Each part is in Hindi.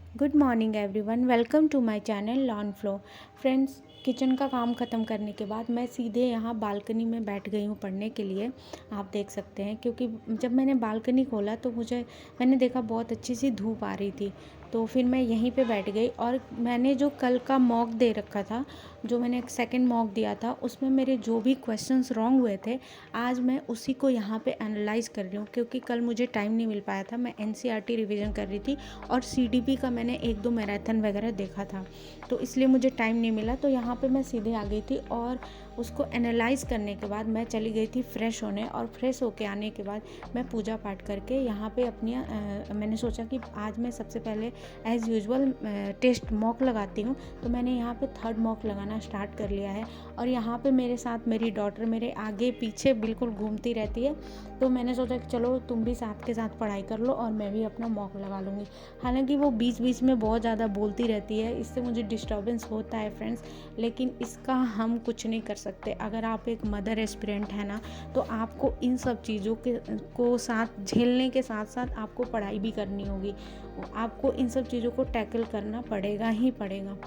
Good morning everyone, welcome to my channel lawn flow. Friends, kitchen का काम ख़त्म करने के बाद मैं सीधे यहाँ बालकनी में बैठ गई हूँ पढ़ने के लिए। आप देख सकते हैं, क्योंकि जब मैंने बालकनी खोला तो मैंने देखा बहुत अच्छी सी धूप आ रही थी। तो फिर मैं यहीं पे बैठ गई और मैंने जो कल का मॉक दे रखा था, जो मैंने एक सेकंड मॉक दिया था, उसमें मेरे जो भी क्वेश्चंस रॉन्ग हुए थे, आज मैं उसी को यहाँ पे एनालाइज कर रही हूँ। क्योंकि कल मुझे टाइम नहीं मिल पाया था, मैं एनसीईआरटी रिवीजन कर रही थी और सीडीपी का मैंने 1-2 मैराथन वगैरह देखा था, तो इसलिए मुझे टाइम नहीं मिला। तो यहाँ पे मैं सीधे आ गई थी और उसको एनालाइज करने के बाद मैं चली गई थी फ्रेश होने, और फ्रेश होके आने के बाद मैं पूजा पाठ करके यहाँ पे अपनी मैंने सोचा कि आज मैं सबसे पहले एज़ यूजुअल टेस्ट मॉक लगाती हूँ। तो मैंने यहाँ पे थर्ड मॉक लगाना स्टार्ट कर लिया है और यहाँ पे मेरे साथ मेरी डॉटर मेरे आगे पीछे बिल्कुल घूमती रहती है। तो मैंने सोचा कि चलो तुम भी साथ के साथ पढ़ाई कर लो और मैं भी अपना मॉक लगा लूँगी। हालांकि वो बीच बीच में बहुत ज़्यादा बोलती रहती है, इससे मुझे डिस्टर्बेंस होता है फ्रेंड्स, लेकिन इसका हम कुछ नहीं कर सकते। अगर आप एक मदर एस्पिरेंट है ना, तो आपको इन सब चीज़ों को साथ झेलने के साथ साथ आपको पढ़ाई भी करनी होगी। आपको इन सब चीज़ों को टैकल करना पड़ेगा ही पड़ेगा।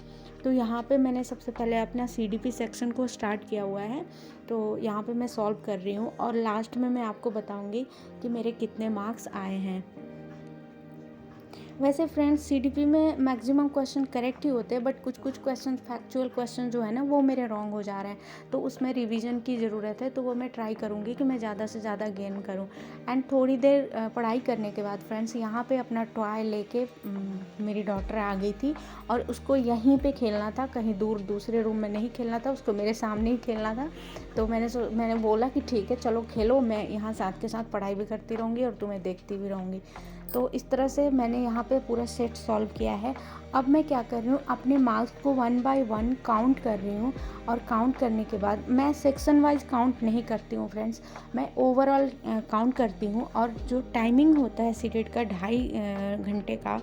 तो यहाँ पे मैंने सबसे पहले अपना सीडीपी सेक्शन को स्टार्ट किया हुआ है। तो यहाँ पे मैं सॉल्व कर रही हूँ और लास्ट में मैं आपको बताऊँगी कि मेरे कितने मार्क्स आए हैं। वैसे फ्रेंड्स, सीडीपी में मैक्सिमम क्वेश्चन करेक्ट ही होते हैं, बट कुछ कुछ क्वेश्चन फैक्चुअल क्वेश्चन जो है ना, वो मेरे रॉन्ग हो जा रहे हैं। तो उसमें रिवीजन की ज़रूरत है, तो वो मैं ट्राई करूँगी कि मैं ज़्यादा से ज़्यादा गेन करूँ। एंड थोड़ी देर पढ़ाई करने के बाद फ्रेंड्स, यहाँ पे अपना टॉय लेके मेरी डॉटर आ गई थी और उसको यहीं पे खेलना था, कहीं दूर दूसरे रूम में नहीं खेलना था, उसको मेरे सामने ही खेलना था। तो मैंने बोला कि ठीक है चलो खेलो, मैं यहाँ साथ के साथ पढ़ाई भी करती रहूँगी और तुम्हें देखती भी रहूँगी। तो इस तरह से मैंने यहाँ पे पूरा सेट सॉल्व किया है। अब मैं क्या कर रही हूँ, अपने मार्क्स को 1 बाय 1 काउंट कर रही हूँ और काउंट करने के बाद मैं सेक्शन वाइज काउंट नहीं करती हूँ फ्रेंड्स, मैं ओवरऑल काउंट करती हूँ। और जो टाइमिंग होता है सीटेट का 2.5 घंटे का,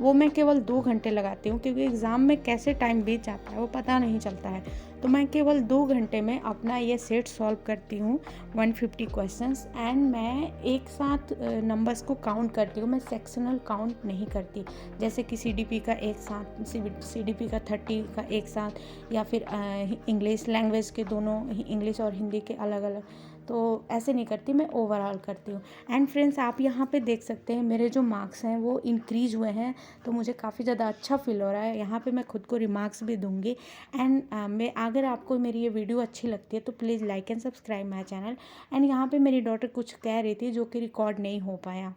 वो मैं केवल 2 घंटे लगाती हूँ, क्योंकि एग्ज़ाम में कैसे टाइम बीत जाता है वो पता नहीं चलता है। तो मैं केवल 2 घंटे में अपना ये सेट सॉल्व करती हूँ 150 क्वेश्चंस। एंड मैं एक साथ नंबर्स को काउंट करती हूँ, मैं सेक्शनल काउंट नहीं करती। जैसे कि सीडीपी का एक साथ, सीडीपी का 30 का एक साथ, या फिर इंग्लिश लैंग्वेज के दोनों, इंग्लिश और हिंदी के अलग अलग। तो ऐसे नहीं करती, मैं ओवरऑल करती हूँ। एंड फ्रेंड्स, आप यहाँ पे देख सकते हैं मेरे जो मार्क्स हैं वो इंक्रीज हुए हैं, तो मुझे काफ़ी ज़्यादा अच्छा फील हो रहा है। यहाँ पे मैं खुद को रिमार्क्स भी दूंगी। एंड मैं अगर आपको मेरी ये वीडियो अच्छी लगती है तो please like and subscribe my channel. And यहाँ पे मेरी डॉटर कुछ कह रही थी जो कि रिकॉर्ड नहीं हो पाया।